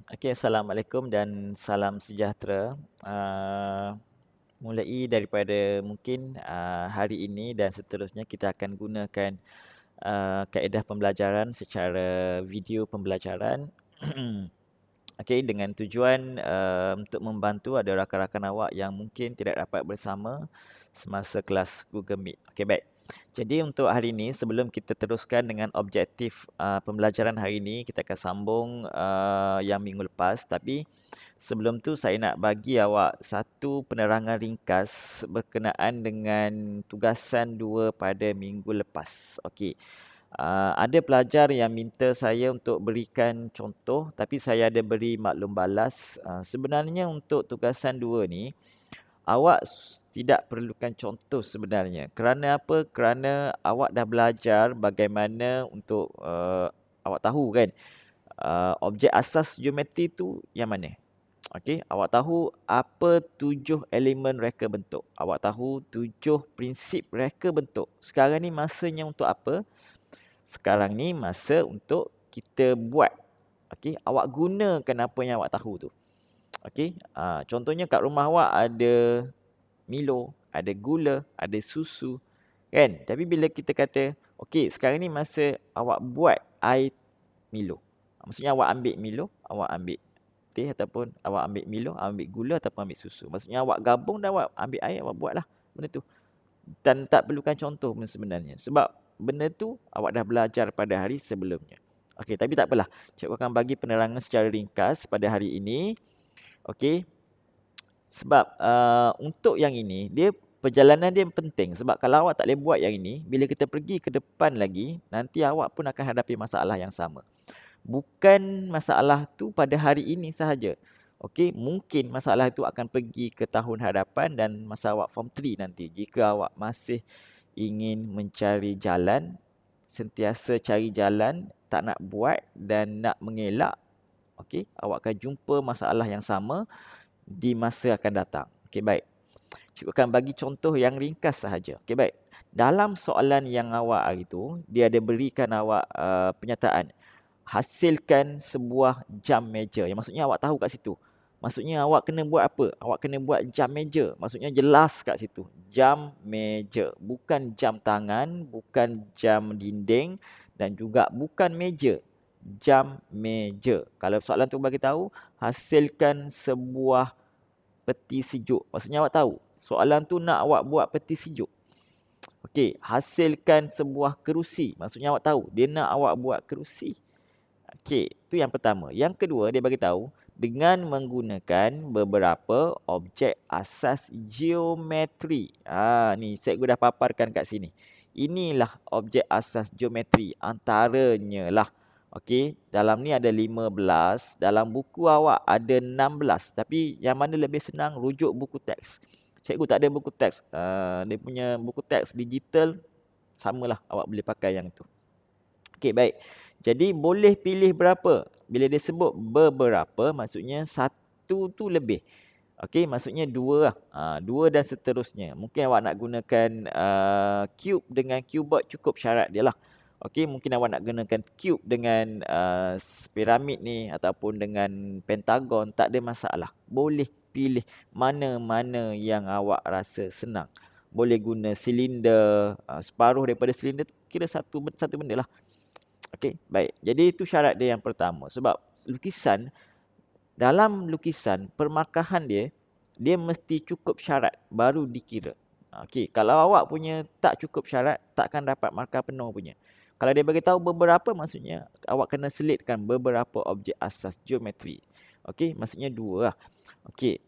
Okey, Assalamualaikum dan salam sejahtera. Mulai daripada mungkin hari ini dan seterusnya kita akan gunakan kaedah pembelajaran secara video pembelajaran. Okey, dengan tujuan untuk membantu ada rakan-rakan awak yang mungkin tidak dapat bersama semasa kelas Google Meet. Okey, baik. Jadi untuk hari ini sebelum kita teruskan dengan objektif pembelajaran hari ini, kita akan sambung yang minggu lepas. Tapi sebelum tu saya nak bagi awak satu penerangan ringkas berkenaan dengan tugasan 2 pada minggu lepas. Okey. Ada pelajar yang minta saya untuk berikan contoh, tapi saya ada beri maklum balas. Sebenarnya untuk tugasan 2 ni, awak tidak perlukan contoh sebenarnya. Kerana apa? Kerana awak dah belajar bagaimana untuk awak tahu kan, objek asas geometri tu yang mana. Okey, awak tahu apa 7 elemen reka bentuk. Awak tahu 7 prinsip reka bentuk. Sekarang ni masanya untuk apa? Sekarang ni masa untuk kita buat. Okey, awak gunakan apa yang awak tahu tu. Okey, contohnya kat rumah awak ada Milo, ada gula, ada susu, kan? Tapi bila kita kata, okey, sekarang ni masa awak buat air Milo. Maksudnya awak ambil Milo, awak ambil teh ataupun awak ambil Milo, ambil gula ataupun ambil susu. Maksudnya awak gabung dan awak ambil air, awak buatlah benda tu. Dan tak perlukan contoh pun sebenarnya. Sebab benda tu awak dah belajar pada hari sebelumnya. Okey, tapi tak apalah. Cikgu akan bagi penerangan secara ringkas pada hari ini. Okey. Sebab untuk yang ini, dia perjalanan dia penting. Sebab kalau awak tak boleh buat yang ini, bila kita pergi ke depan lagi, nanti awak pun akan hadapi masalah yang sama. Bukan masalah tu pada hari ini sahaja. Okey, mungkin masalah itu akan pergi ke tahun hadapan dan masa awak form 3 nanti. Jika awak masih ingin mencari jalan, sentiasa cari jalan, tak nak buat dan nak mengelak, okey, awak akan jumpa masalah yang sama di masa akan datang. Okey, baik. Cikgu akan bagi contoh yang ringkas sahaja. Okey, baik. Dalam soalan yang awak hari tu, dia ada berikan awak penyataan. Hasilkan sebuah jam meja. Yang maksudnya awak tahu kat situ. Maksudnya awak kena buat apa? Awak kena buat jam meja. Maksudnya jelas kat situ. Jam meja. Bukan jam tangan, bukan jam dinding dan juga bukan meja. Jam meja. Kalau soalan tu bagi tahu, hasilkan sebuah peti sejuk. Maksudnya awak tahu, soalan tu nak awak buat peti sejuk. Okey, hasilkan sebuah kerusi. Maksudnya awak tahu, dia nak awak buat kerusi. Okey, itu yang pertama. Yang kedua, dia bagi tahu dengan menggunakan beberapa objek asas geometri. Ni cikgu dah paparkan kat sini. Inilah objek asas geometri antaranya lah. Okey, dalam ni ada 15, dalam buku awak ada 16. Tapi yang mana lebih senang rujuk buku teks. Cikgu tak ada buku teks. Dia punya buku teks digital samalah, awak boleh pakai yang tu. Okey, baik. Jadi boleh pilih berapa? Bila dia sebut beberapa, maksudnya satu tu lebih. Okey, maksudnya dua lah. Dua dan seterusnya. Mungkin awak nak gunakan cube dengan cuboid cukup syarat dia lah. Okey, mungkin awak nak gunakan cube dengan piramid ni ataupun dengan pentagon, tak ada masalah. Boleh pilih mana-mana yang awak rasa senang. Boleh guna silinder, separuh daripada silinder tu kira satu benda lah. Okey, baik. Jadi itu syarat dia yang pertama. Sebab lukisan, dalam lukisan, permarkahan dia mesti cukup syarat baru dikira. Okey, kalau awak punya tak cukup syarat, takkan dapat markah penuh punya. Kalau dia bagi tahu beberapa, maksudnya awak kena selitkan beberapa objek asas geometri. Okey, maksudnya dua lah. Okey.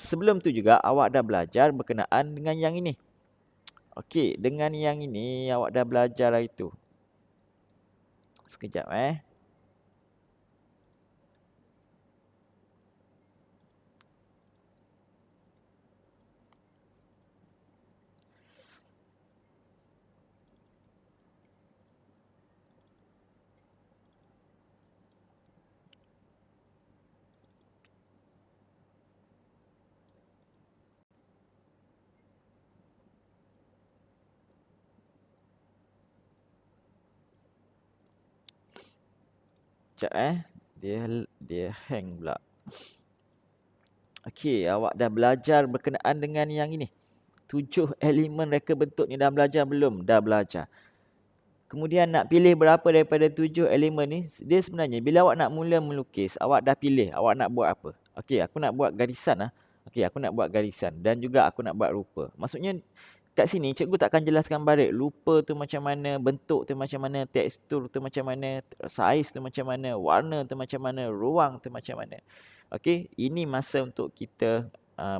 Sebelum tu juga awak dah belajar berkenaan dengan yang ini. Okey, dengan yang ini awak dah belajar hari tu. Sekejap Sekejap dia hang pula. Okey, awak dah belajar berkenaan dengan yang ini. 7 elemen reka bentuk ni dah belajar belum? Dah belajar. Kemudian nak pilih berapa daripada 7 elemen ni, dia sebenarnya bila awak nak mula melukis, awak dah pilih awak nak buat apa. Okey, aku nak buat garisan lah. Okey, aku nak buat garisan dan juga aku nak buat rupa. Maksudnya kat sini cikgu takkan jelaskan balik rupa tu macam mana, bentuk tu macam mana, tekstur tu macam mana, saiz tu macam mana, warna tu macam mana, ruang tu macam mana. Okey, ini masa untuk kita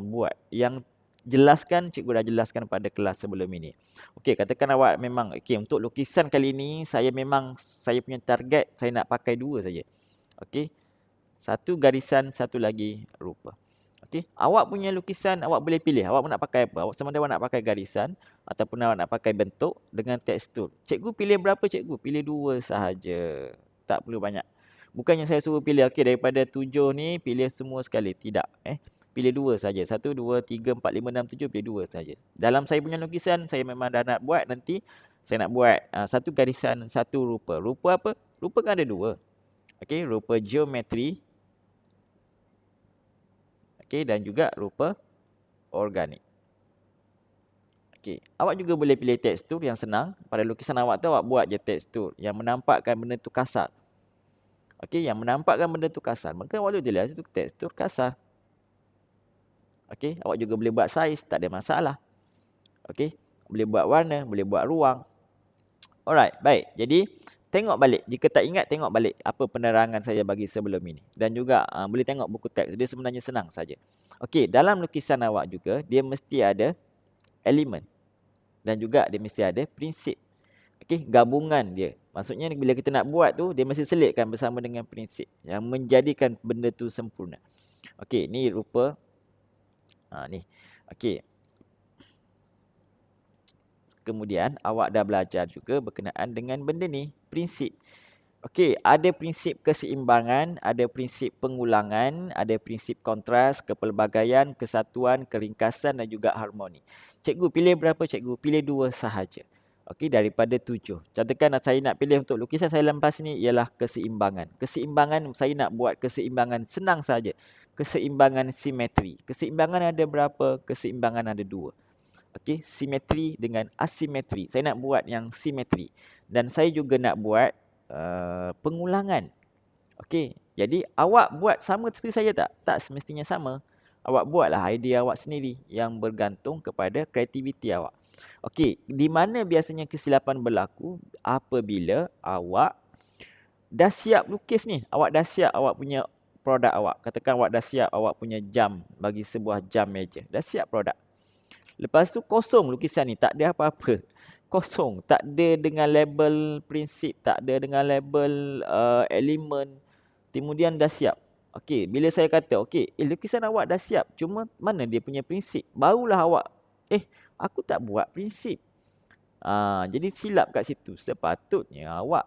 buat. Yang jelaskan, cikgu dah jelaskan pada kelas sebelum ini. Okey, katakan awak memang, okey, untuk lukisan kali ini, saya punya target, saya nak pakai 2 saja. Okey, satu garisan, satu lagi rupa. Okey, awak punya lukisan, awak boleh pilih, awak nak pakai apa. Awak sama ada awak nak pakai garisan, ataupun awak nak pakai bentuk dengan tekstur. Cikgu pilih berapa cikgu? Pilih 2 sahaja. Tak perlu banyak. Bukannya saya suruh pilih, okey, daripada 7 ni, pilih semua sekali. Tidak. Pilih 2 saja. 1, 2, 3, 4, 5, 6, 7. Pilih 2 saja. Dalam saya punya lukisan, saya memang dah nak buat nanti. Saya nak buat satu garisan, satu rupa. Rupa apa? Rupa kan ada 2. Okey, rupa geometri. Okey, dan juga rupa organik. Okey, awak juga boleh pilih tekstur yang senang. Pada lukisan awak tu, awak buat je tekstur yang menampakkan benda tu kasar. Okey, yang menampakkan benda tu kasar. Maka awak boleh jelas itu tekstur kasar. Okey, awak juga boleh buat saiz, tak ada masalah. Okey, boleh buat warna, boleh buat ruang. Alright, baik. Jadi, tengok balik. Jika tak ingat, tengok balik apa penerangan saya bagi sebelum ini. Dan juga boleh tengok buku teks. Dia sebenarnya senang saja. Okey, dalam lukisan awak juga, dia mesti ada elemen. Dan juga dia mesti ada prinsip. Okey, gabungan dia. Maksudnya bila kita nak buat tu, dia mesti selitkan bersama dengan prinsip. Yang menjadikan benda tu sempurna. Okey, ni rupa. Ni. Okey. Kemudian awak dah belajar juga berkenaan dengan benda ni, prinsip. Okey, ada prinsip keseimbangan, ada prinsip pengulangan, ada prinsip kontras, kepelbagaian, kesatuan, keringkasan dan juga harmoni. Cikgu pilih berapa cikgu? Pilih 2 sahaja. Okey, daripada 7. Contohkan saya nak pilih untuk lukisan saya lepas ni ialah keseimbangan. Keseimbangan, saya nak buat keseimbangan senang saja. Keseimbangan simetri. Keseimbangan ada berapa? Keseimbangan ada 2. Okey, simetri dengan asimetri. Saya nak buat yang simetri. Dan saya juga nak buat pengulangan. Okey, jadi awak buat sama seperti saya tak? Tak semestinya sama. Awak buatlah idea awak sendiri yang bergantung kepada kreativiti awak. Okey, di mana biasanya kesilapan berlaku? Apabila awak dah siap lukis ni. Awak dah siap awak punya produk awak. Katakan awak dah siap awak punya jam bagi sebuah jam meja. Dah siap produk. Lepas tu kosong lukisan ni. Tak ada apa-apa. Kosong. Tak ada dengan label prinsip. Tak ada dengan label elemen. Kemudian dah siap. Okey, bila saya kata, okey, lukisan awak dah siap. Cuma mana dia punya prinsip? Barulah awak, aku tak buat prinsip. Jadi silap kat situ. Sepatutnya awak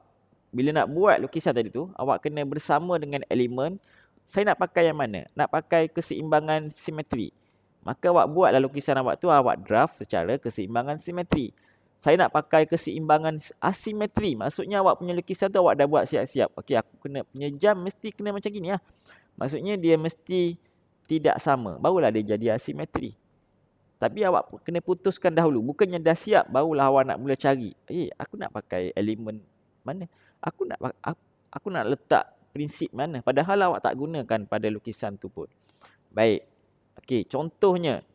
bila nak buat lukisan tadi tu, awak kena bersama dengan elemen. Saya nak pakai yang mana? Nak pakai keseimbangan simetri. Maka awak buatlah lukisan awak tu, awak draft secara keseimbangan simetri. Saya nak pakai keseimbangan asimetri. Maksudnya awak punya lukisan tu awak dah buat siap-siap. Okey, aku kena punya jam mesti kena macam gini lah. Maksudnya dia mesti tidak sama. Barulah dia jadi asimetri. Tapi awak kena putuskan dahulu. Bukannya dah siap, barulah awak nak mula cari. Aku nak pakai elemen mana? Aku nak letak prinsip mana? Padahal awak tak gunakan pada lukisan tu pun. Baik. Okey, contohnya.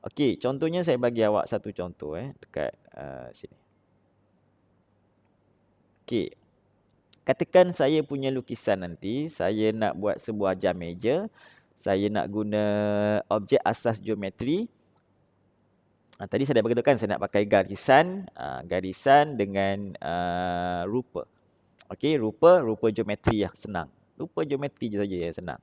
Okey, contohnya saya bagi awak satu contoh dekat sini. Okey. Katakan saya punya lukisan nanti, saya nak buat sebuah jam meja. Saya nak guna objek asas geometri. Tadi saya dah beritahukan saya nak pakai garisan dengan rupa. Okey, rupa geometri yang senang. Rupa geometri je saja yang senang.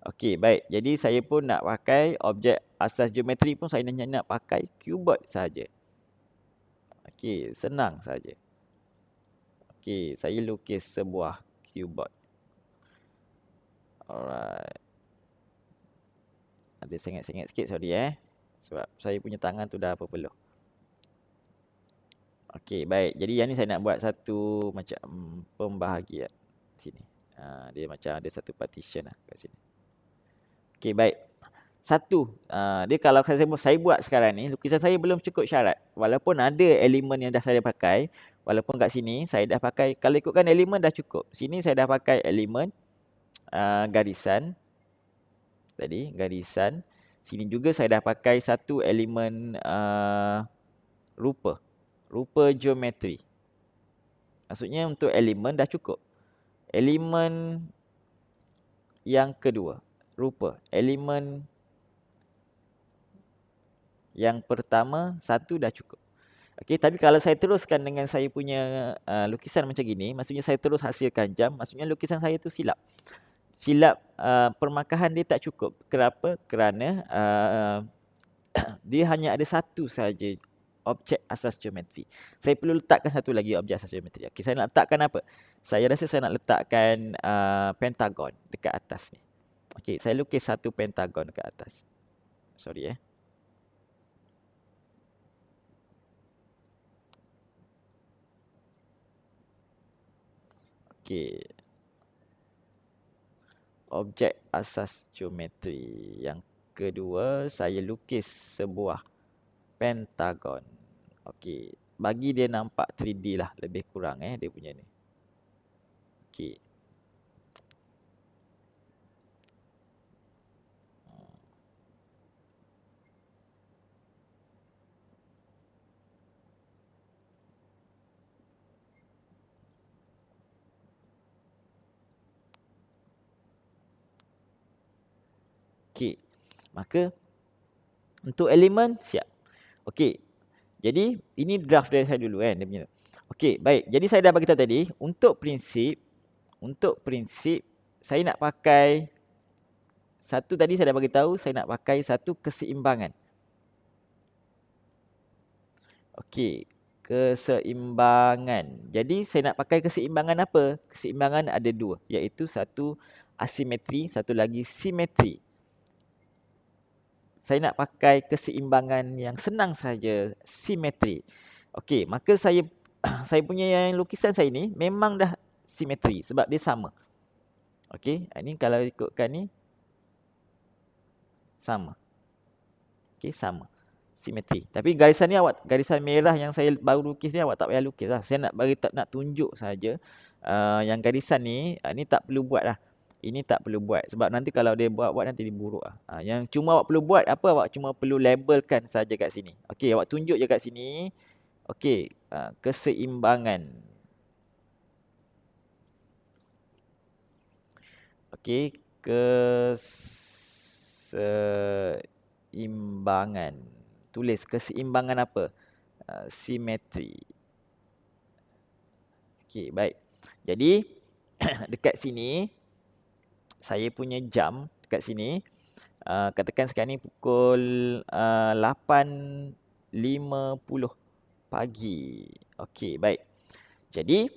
Okey, baik. Jadi saya pun nak pakai objek asas geometri pun saya hanya nak pakai cuboid saja. Okey, senang saja. Okey, saya lukis sebuah cuboid. Alright. Ada sengit-sengit sikit, sorry sebab saya punya tangan tu dah apa peluh. Okey, baik. Jadi yang ni saya nak buat satu macam pembahagian. sini. Dia macam ada satu partition lah kat sini. Okey, baik. Satu, dia kalau saya buat sekarang ni, lukisan saya belum cukup syarat. Walaupun ada elemen yang dah saya pakai, walaupun kat sini saya dah pakai, kalau ikutkan elemen dah cukup. Sini saya dah pakai elemen garisan. Tadi, garisan. Sini juga saya dah pakai satu elemen rupa. Rupa geometri. Maksudnya untuk elemen dah cukup. Elemen yang kedua, rupa. Elemen yang pertama, satu dah cukup. Okey, tapi kalau saya teruskan dengan saya punya lukisan macam gini, maksudnya saya terus hasilkan jam, maksudnya lukisan saya tu silap. Silap, permakahan dia tak cukup. Kenapa? Kerana dia hanya ada satu saja objek asas geometri. Saya perlu letakkan satu lagi objek asas geometri. Okey, saya nak letakkan apa? Saya rasa saya nak letakkan pentagon dekat atas ni. Okey, saya lukis satu pentagon dekat atas. Sorry. Okey. Objek asas geometri. Yang kedua, saya lukis sebuah pentagon. Okey. Bagi dia nampak 3D lah. Lebih kurang dia punya ni. Okey. Okey. Maka untuk elemen siap. Okey. Jadi ini draft dari saya dulu kan dia punya. Okey, baik. Jadi saya dah bagi tahu tadi untuk prinsip saya nak pakai satu tadi saya dah bagi tahu saya nak pakai satu keseimbangan. Okey, keseimbangan. Jadi saya nak pakai keseimbangan apa? Keseimbangan ada dua, iaitu satu asimetri, satu lagi simetri. Saya nak pakai keseimbangan yang senang saja, simetri. Okey, maka saya saya punya yang lukisan saya ni memang dah simetri sebab dia sama. Okey, ini kalau ikutkan ni sama. Okey, sama. Simetri. Tapi garisan ni garisan merah yang saya baru lukis ni awak tak payah lukis lah. Saya nak tunjuk saja yang garisan ni, ni tak perlu buat lah. Ini tak perlu buat sebab nanti kalau dia buat nanti dia buruk lah. Yang cuma awak perlu buat apa? Awak cuma perlu labelkan saja kat sini. Okey, awak tunjuk je kat sini. Okey, keseimbangan. Okey, keseimbangan. Tulis keseimbangan apa? Simetri. Okey, baik. Jadi dekat sini saya punya jam dekat sini katakan sekarang ni pukul 8.50 pagi. Okey, baik. Jadi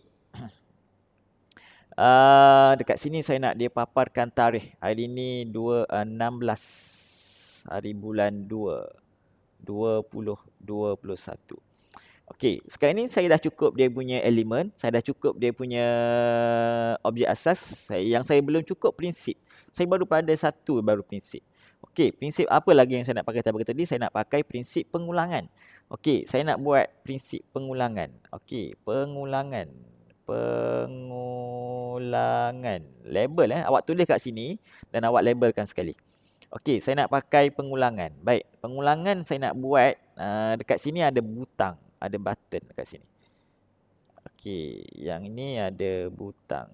dekat sini saya nak dia paparkan tarikh. Hari ni 16 hari bulan 2 2021. Okey, sekarang ni saya dah cukup dia punya elemen, saya dah cukup dia punya objek asas. Yang saya belum cukup prinsip. Saya baru pada satu baru prinsip. Okey, prinsip apa lagi yang saya nak pakai tadi? Saya nak pakai prinsip pengulangan. Okey, saya nak buat prinsip pengulangan. Okey, pengulangan. Label awak tulis kat sini dan awak labelkan sekali. Okey, saya nak pakai pengulangan. Baik, pengulangan saya nak buat dekat sini ada butang, ada button dekat sini. Okey, yang ini ada butang.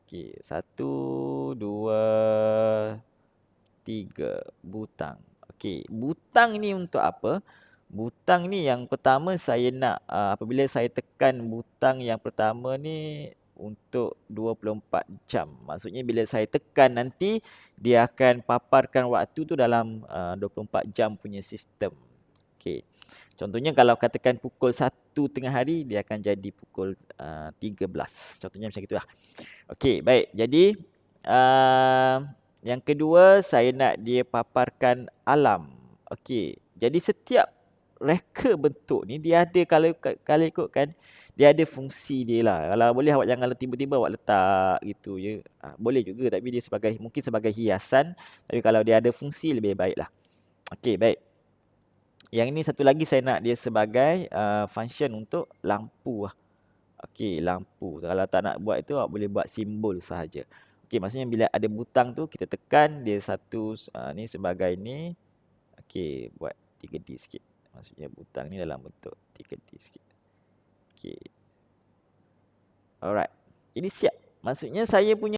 Okey, 1, 2, 3 butang. Okey, butang ni untuk apa? Butang ni yang pertama saya nak apabila saya tekan butang yang pertama ni untuk 24 jam. Maksudnya bila saya tekan nanti dia akan paparkan waktu tu dalam 24 jam punya sistem. Okey. Contohnya kalau katakan pukul 1 tengah hari dia akan jadi pukul 13. Contohnya macam itulah. Okey, baik. Jadi yang kedua saya nak dia paparkan alam. Okey. Jadi setiap reka bentuk ni dia ada, kalau ikutkan dia ada fungsi dia lah. Kalau boleh awak jangan tiba-tiba awak letak gitu je. Boleh juga tapi dia mungkin sebagai hiasan, tapi kalau dia ada fungsi lebih baik lah. Okey, baik. Yang ini satu lagi saya nak dia sebagai function untuk lampu lah. Okey, lampu. Kalau tak nak buat itu, awak boleh buat simbol sahaja. Okey, maksudnya bila ada butang tu kita tekan dia satu ni sebagai ni. Okey, buat 3D sikit. Maksudnya butang ni dalam bentuk 3D sikit. Okey. Alright. Ini siap. Maksudnya saya punya